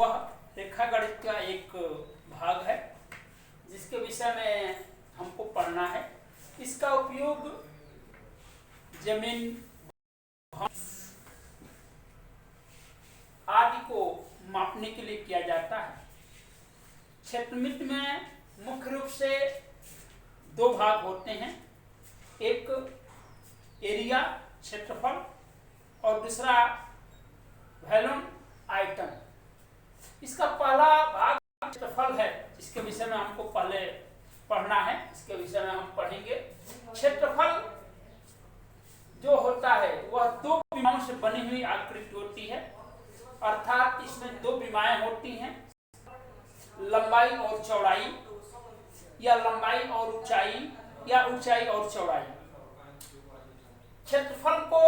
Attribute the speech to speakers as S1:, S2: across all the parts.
S1: वह रेखागणित का एक भाग है जिसके विषय में हमको पढ़ना है। इसका उपयोग जमीन आदि को मापने के लिए किया जाता है। क्षेत्रमिति में मुख्य रूप से दो भाग होते हैं, एक एरिया क्षेत्रफल और दूसरा वॉल्यूम आइटम। इसका पहला भाग क्षेत्रफल है जिसके विषय में हमको पहले पढ़ना है, इसके विषय में हम पढ़ेंगे। क्षेत्रफल जो होता है वह दो विमाओं से बनी हुई आकृति होती है, अर्थात इसमें दो विमाएं होती हैं, लंबाई और चौड़ाई या लंबाई और ऊंचाई या ऊंचाई और चौड़ाई। क्षेत्रफल को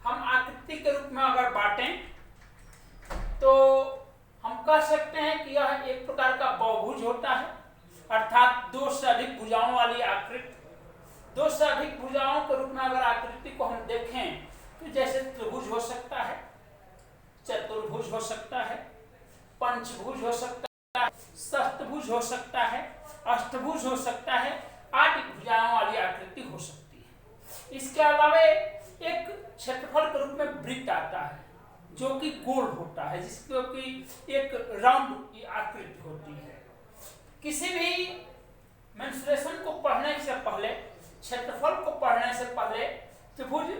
S1: हम आकृति के रूप में अगर बांटें तो हम कह सकते हैं कि यह एक प्रकार का बहुभुज होता है, अर्थात दो से अधिक भुजाओं वाली आकृति। दो से अधिक भुजाओं के रूप में अगर आकृति को हम देखें तो जैसे त्रिभुज हो सकता है, चतुर्भुज हो सकता है, पंचभुज हो सकता है, षष्ठभुज हो सकता है, अष्टभुज हो सकता है, आदि भुजाओं वाली आकृति हो सकती है। इसके अलावा एक क्षेत्रफल के रूप में वृत्त आता है जो कि गोल होता है, जिसको कि एक राउंड आकृति होती है। किसी भी मेंसुरेशन को पढ़ने से पहले, क्षेत्रफल को पढ़ने से पहले त्रिभुज,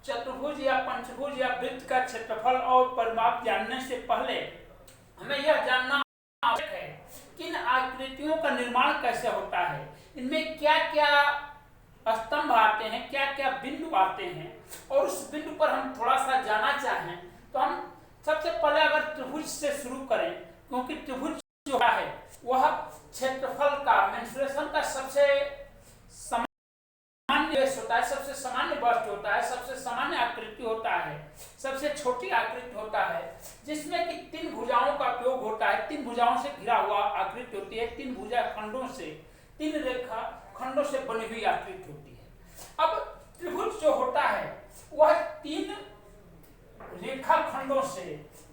S1: चतुर्भुज या पंचभुज या वृत्त का क्षेत्रफल और परिमाप जानने से पहले हमें यह जानना आवश्यक है कि इन आकृतियों का निर्माण कैसे होता है, इनमें क्या क्या स्तंभ आते हैं, क्या क्या बिंदु आते हैं। और उस बिंदु पर हम थोड़ा सा जाना चाहें तो हम सबसे पहले अगर त्रिभुज से शुरू करें, क्योंकि त्रिभुज जो है वह क्षेत्रफल का, मेंसुरेशन का सबसे सामान्य होता है, सबसे सामान्य वस्तु होता है, सबसे सामान्य आकृति होता है, सबसे छोटी आकृति होता है, जिसमें कि तीन भुजाओं का उपयोग होता है। तीन भुजाओं से घिरा हुआ आकृति होती है, तीन भुजा खंडों से, तीन रेखा खंडों से बनी हुई आकृति होती है। अब त्रिभुज जो होता है वह तीन रेखा खंडों से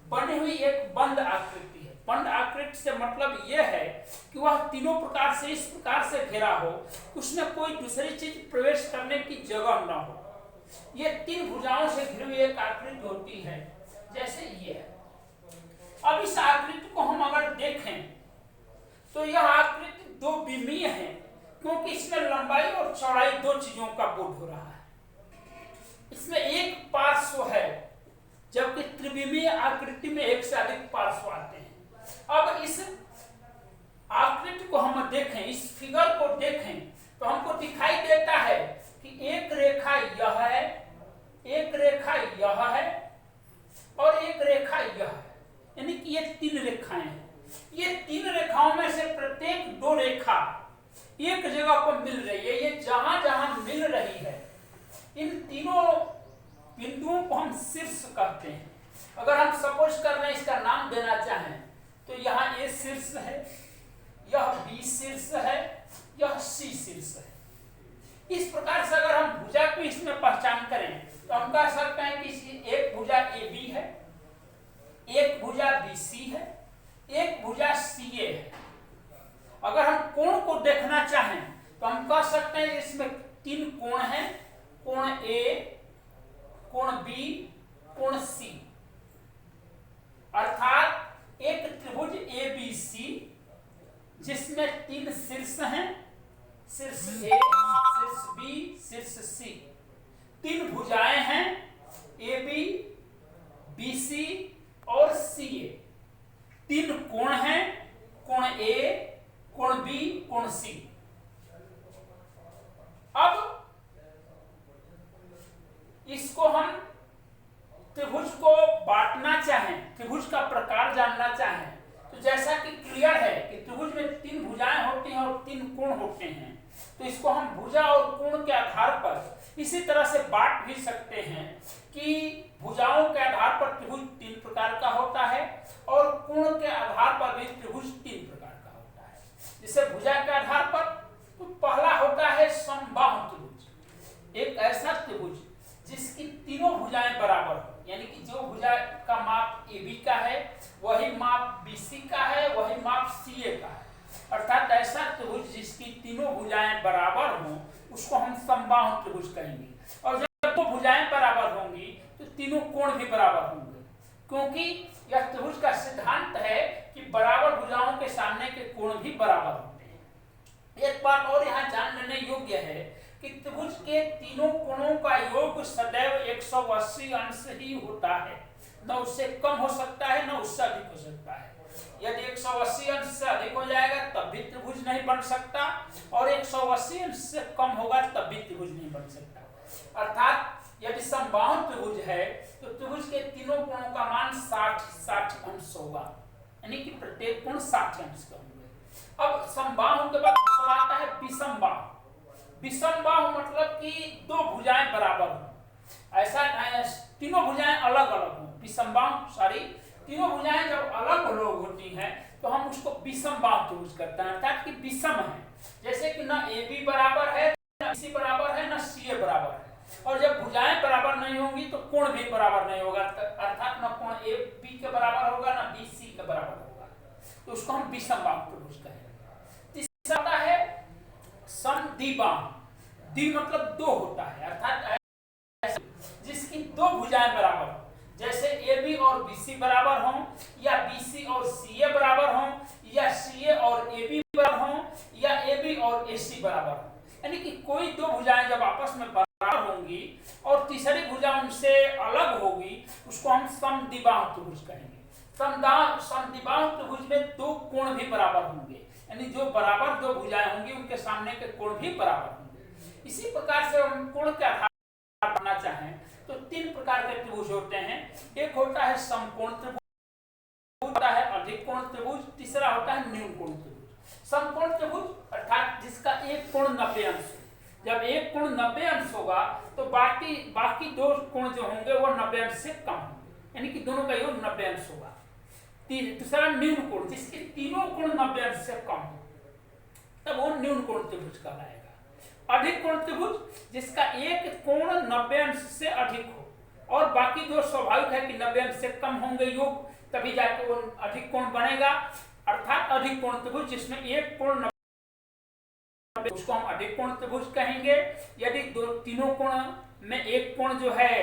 S1: बनी हुई एक बंद आकृति है। बंद आकृति से मतलब यह है कि वह तीनों प्रकार से इस प्रकार से घेरा हो, उसमें कोई दूसरी चीज प्रवेश करने की जगह न हो। ये तीन भुजाओं से घिरी हुई एक आकृति होती है, जैसे ये है। अब इस आकृति को हम अगर देखें तो यह आकृति दो विमीय है, क्योंकि इसमें लंबाई और चौड़ाई दो चीजों का बोध हो रहा है। इसमें एक पार्श्व है, जबकि त्रिविमीय आकृति में एक से अधिक पार्श्व आते हैं। अब इस आकृति को हम देखें, इस फिगर को देखें तो हमको दिखाई देता है कि एक रेखा यह है, एक रेखा यह है और एक रेखा यह है, यानी कि ये तीन रेखाएं हैं। ये तीन रेखाओं में से प्रत्येक दो रेखा एक जगह पर मिल रही है। ये जहां जहां मिल रही है, इन तीनों बिंदुओं को हम शीर्ष कहते हैं। अगर हम सपोज कर रहे हैं, इसका नाम देना चाहें तो यहाँ ए शीर्ष है, यह बी शीर्ष है, यह सी शीर्ष है। इस प्रकार से अगर हम भुजा को इसमें पहचान करें तो हम कह सकते हैं कि एक भुजा ए बी है, एक भुजा बी सी है, एक भुजा सी ए है। अगर हम कोण को देखना चाहें तो हम कह सकते हैं इसमें तीन कोण हैं, कोण ए, कोण बी, कोण सी। अर्थात एक त्रिभुज ए बी सी जिसमें तीन शीर्ष हैं, शीर्ष ए, शीर्ष बी, शीर्ष सी। तीन भुजाएं हैं, ए बी, बी सी और सी ए। तीन कोण हैं, कोण ए, कोण बी, कोण सी। अब इसको हम त्रिभुज को बांटना चाहें, त्रिभुज का प्रकार जानना चाहें तो जैसा कि क्लियर है कि त्रिभुज में तीन भुजाएं होती हैं और तीन कोण होते हैं, तो इसको हम भुजा और कोण के आधार पर इसी तरह से बांट भी सकते हैं कि भुजाओं के आधार पर त्रिभुज तीन प्रकार का होता है और कोण के आधार पर भी त्रिभुज तीन प्रकार का होता है। जैसे भुजा के आधार पर तो पहला होता है समबाहु त्रिभुज, एक ऐसा त्रिभुज जिसकी तीनों भुजाएं बराबर हो, यानी कि जो भुजा का माप AB का है वही माप BC का है, वही माप CA का है। अर्थात ऐसा त्रिभुज जिसकी तीनों भुजाएं बराबर हों उसको हम समबाहु त्रिभुज कहेंगे। और जब वो भुजाएं बराबर होंगी तो तीनों कोण भी बराबर होंगे, क्योंकि यह त्रिभुज का सिद्धांत है कि बराबर भुजाओं के सामने के कोण भी बराबर होते हैं। एक बात और यहाँ जान लेने योग्य है कि त्रिभुज के तीनों कोणों का योग सदैव 180 अंश ही होता है, न उससे कम हो सकता है न उससे अधिक हो सकता है। यदि 180 अंश से अधिक हो जाएगा तब भी त्रिभुज नहीं बन सकता, और 180 अंश से कम होगा तब भी त्रिभुज नहीं बन सकता। अर्थात यदि समबाहु त्रिभुज है तो त्रिभुज के तीनों कोणों का मान 60 अंश होगा, यानी कि प्रत्येक कोण 60 अंश का होंगे। अब समबाहु के बाद दूसरा आता है विषमबाहु। विषमबाहु मतलब कि दो भुजाएं बराबर हो, ऐसा तीनों भुजाएं अलग अलग हो। विषमबाहु तीनों भुजाएं जब अलग अलग होती हैं तो हम उसको विषमबाहु त्रिभुज करते हैं, अर्थात कि विषम है, जैसे कि ना AB बराबर है, ना BC बराबर है, ना CA बराबर है। और जब भुजाएं बराबर नहीं होंगी तो कोण भी बराबर नहीं होगा, अर्थात ना कोण AB के बराबर होगा ना BC के बराबर होगा, तो उसको हम विषमबाहु त्रिभुज कहेंगे। तीसरा आता है समद्विबाहु। द्वि मतलब दो होता है, अर्थात जिसकी दो भुजाएं बराबर हो, जैसे AB और BC बराबर हों, या BC और CA बराबर हों, या CA और AB बराबर हों, या AB और AC बराबर हों, यानी कि कोई दो भुजाएं जब आपस में बराबर होंगी और तीसरी भुजा उनसे अलग होगी उसको हम समद्विबाहु त्रिभुज कहेंगे। समद्विबाहु त्रिभुज में दो कोण भी बराबर होंगे, यानी जो बराबर दो भुजाएं होंगी उनके सामने के कोण भी बराबर होंगे। इसी प्रकार से हम कोण के आधार पर करना चाहें तो तीन प्रकार के त्रिभुज होते हैं। एक होता है समकोण त्रिभुज, होता है अधिक कोण त्रिभुज, तीसरा होता है न्यून कोण त्रिभुज। समकोण त्रिभुज अर्थात जिसका एक कोण 90 अंश हो। जब एक कोण 90 अंश होगा तो बाकी दो कोण जो होंगे वो 90 अंश से कम होंगे, यानी कि दोनों का योग 90 अंश होगा। दूसरा न्यून कोण, जिसके तीनों कोण 90 अंश से कम हो, तब वो न्यून कोण त्रिभुज कहलाएगा। अधिक कोण त्रिभुज जिसका एक कोण 90 अंश से अधिक हो और बाकी दो स्वाभाविक है कि 90 अंश से कम होंगे योग, तभी जाके वो अधिक कोण बनेगा। अर्थात अधिक कोण त्रिभुज जिसमें एक कोण 90 उसको हम अधिक कोण त्रिभुज कहेंगे। यदि तीनों कोण में एक कोण जो है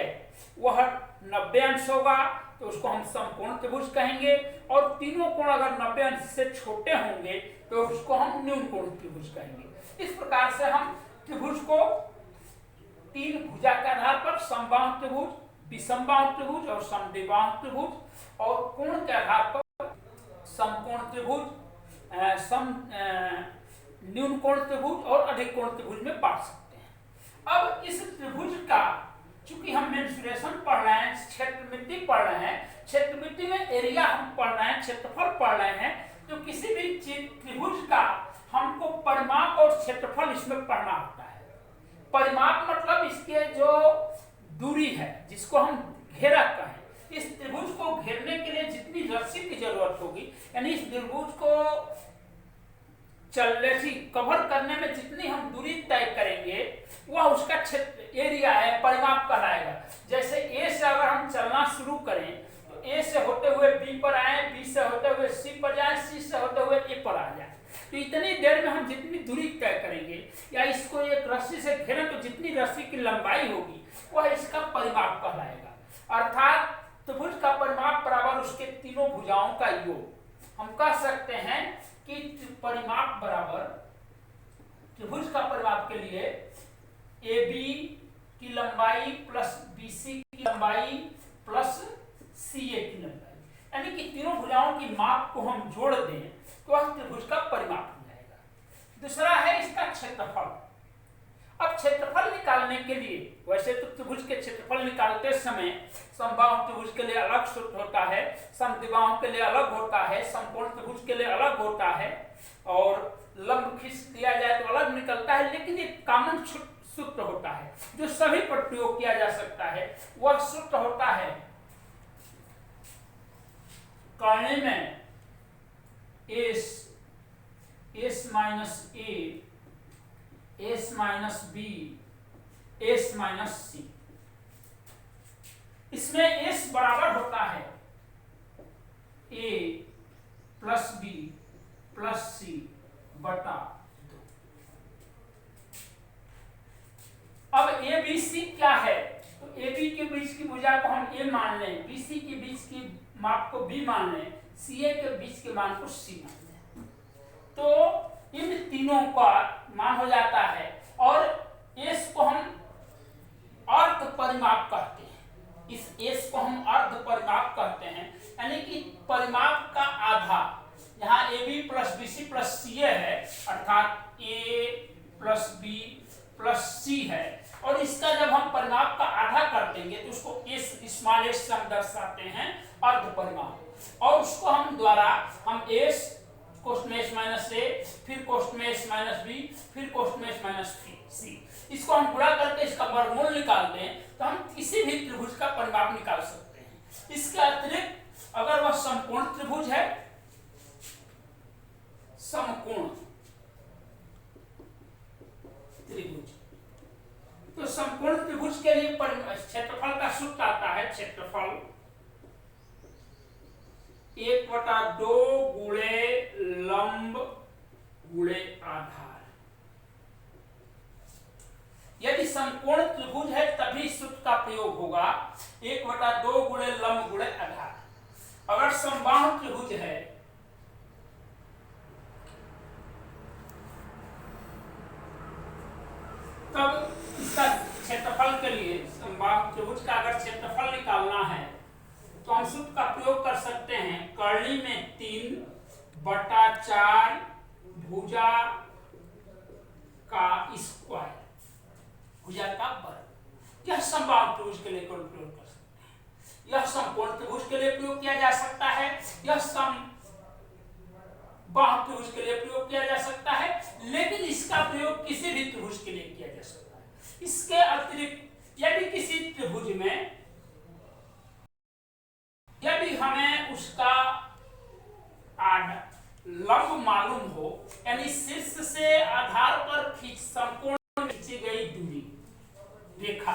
S1: वह 90 अंश होगा तो उसको हम समकोण त्रिभुज कहेंगे, और तीनों कोण अगर 90 अंश से छोटे होंगे तो उसको हम न्यून कोण त्रिभुज कहेंगे। इस प्रकार से हम त्रिभुज को तीन भुजा के आधार पर समबाहु त्रिभुज, विषमबाहु त्रिभुज और समद्विबाहु त्रिभुज, और कोण के आधार पर समकोण त्रिभुज, न्यून कोण त्रिभुज और अधिक कोण त्रिभुज में बांट सकते हैं। अब इस त्रिभुज का चूंकि हम मेंसुरेशन पढ़ रहे हैं, क्षेत्रमिति पढ़ रहे हैं, क्षेत्रमिति में एरिया हम पढ़ रहे हैं, क्षेत्रफल पढ़ रहे हैं, तो किसी भी त्रिभुज का हमको परिमाप और क्षेत्रफल इसमें पढ़ना होता है। परिमाप मतलब इसके जो दूरी है जिसको हम घेरा कहें, इस त्रिभुज को घेरने के लिए जितनी रस्सी की जरूरत होगी, यानी इस त्रिभुज को कवर करने में जितनी हम दूरी तय करेंगे वह उसका क्षेत्र एरिया है, परिमाप कहलाएगा। जैसे ए से अगर हम चलना शुरू करें तो ए से होते हुए बी पर आए, बी से होते हुए सी पर जाए, सी से होते हुए ए पर आ जाए, तो इतनी देर में हम जितनी दूरी तय करेंगे या इसको एक रस्सी से घेरें तो जितनी रस्सी की लंबाई होगी वह इसका परिमाप कहलाएगा। अर्थात त्रिभुज का परिमाप बराबर उसके तीनों भुजाओं का योग। हम कह सकते हैं कि परिमाप बराबर त्रिभुज का परिमाप के लिए AB की लंबाई प्लस BC की लंबाई प्लस CA की लंबाई, यानी कि तीनों भुजाओं की माप को हम जोड़ दें तो वह त्रिभुज का परिमाप हो जाएगा। दूसरा है इसका क्षेत्रफल। अब क्षेत्रफल निकालने के लिए, वैसे तो त्रिभुज के क्षेत्रफल निकालते समय समबाहु त्रिभुज के लिए अलग सूत्र होता है, समद्विबाहु के लिए अलग होता है, समकोण त्रिभुज के लिए अलग होता है, और लंब खींच दिया जाए तो अलग निकलता है, लेकिन एक कॉमन सूत्र होता है जो सभी पर प्रयोग किया जा सकता है। वह सूत्र होता है करने में S minus A, S minus B, S minus C। इसमें S बराबर होता है ए प्लस बी प्लस सी बटा 2। अब ए बी सी क्या है, तो ए बी के बीच की भुजा को हम ए मान लें, बी सी के बीच की माप को बी मान लें, सी ए के बीच के मान को सी मान लें, तो इन तीनों का मान हो जाता है। और एस को हम अर्ध परिमाप कहते हैं, इस एस को हम अर्ध परिमाप कहते हैं, यानी कि परिमाप का आधा। यहाँ A B plus B C plus C A है, अर्थात A plus B plus C है, और इसका जब हम परिमाप का आधा कर देंगे तो उसको एस स्मॉल एस से हम दर्शाते हैं अर्ध परिमाप, और उसको हम द्वारा हम एस कोष्ठ में एस माइनस ए, फिर कोष्ठ में एस माइनस बी, फिर कोष्ठ में एस माइनस सी, इसको हम गुणा करके इसका वर्गमूल निकाल दें तो हम किसी भी त्रिभुज का परिमाप निकाल सकते हैं। इसके अतिरिक्त अगर वह समकोण त्रिभुज है, समकोण त्रिभुज, तो समकोण त्रिभुज के लिए क्षेत्रफल का सूत्र आता है, क्षेत्रफल 1/2 गुणे लंब गुणे आधार। यदि समकोण त्रिभुज है तभी सूत्र का प्रयोग होगा, 1/2 गुणे लंब गुणे आधार। अगर समबाहु त्रिभुज है तब इसका क्षेत्रफल के लिए, समबाहु त्रिभुज का अगर क्षेत्रफल निकालना है तो हम सूत्र का प्रयोग कर सकते हैं, कर्णी में 3/4 भुजा का स्क्वायर, भुजा का वर्ग। यह समबाहु त्रिभुज के लिए प्रयोग कर सकते हैं, यह समकोण त्रिभुज के लिए प्रयोग किया जा सकता है, यह समबाहु त्रिभुज के लिए प्रयोग किया जा सकता है, लेकिन इसका प्रयोग किसी भी त्रिभुज के लिए किया जा सकता है। इसके अतिरिक्त यदि किसी त्रिभुज में यदि हमें उसका लंब मालूम हो, यानी शीर्ष से आधार पर समकोण खींची गई दूरी रेखा,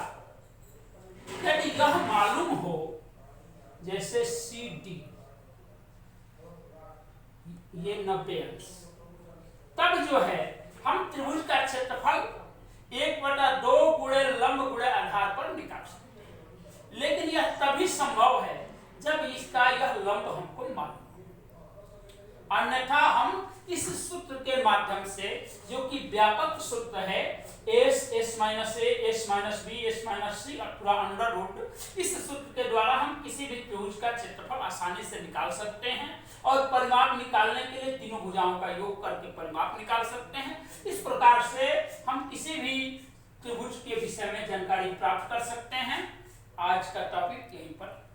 S1: यदि यह मालूम हो, जैसे सी डी ये 90 अंश, तब जो है हम त्रिभुज का क्षेत्रफल 1/2 गुणे लंब गुणे आधार पर निकाल सकते हैं। लेकिन यह तभी संभव है जब इसका यह लंब हमको मालूम हो, अन्यथा हम इस सूत्र के माध्यम से, जो कि व्यापक सूत्र है, S S minus A S minus B S minus C और पूरा अंडर रूट, इस सूत्र के द्वारा हम किसी भी त्रिभुज का क्षेत्रफल आसानी से निकाल सकते हैं, और परिमाप निकालने के लिए तीनों भुजाओं का योग करके परिमाप निकाल सकते हैं। इस प्रकार से हम किसी भी त्रिभुज के विषय में जानकारी प्राप्त कर सकते हैं। आज का टॉपिक यहीं पर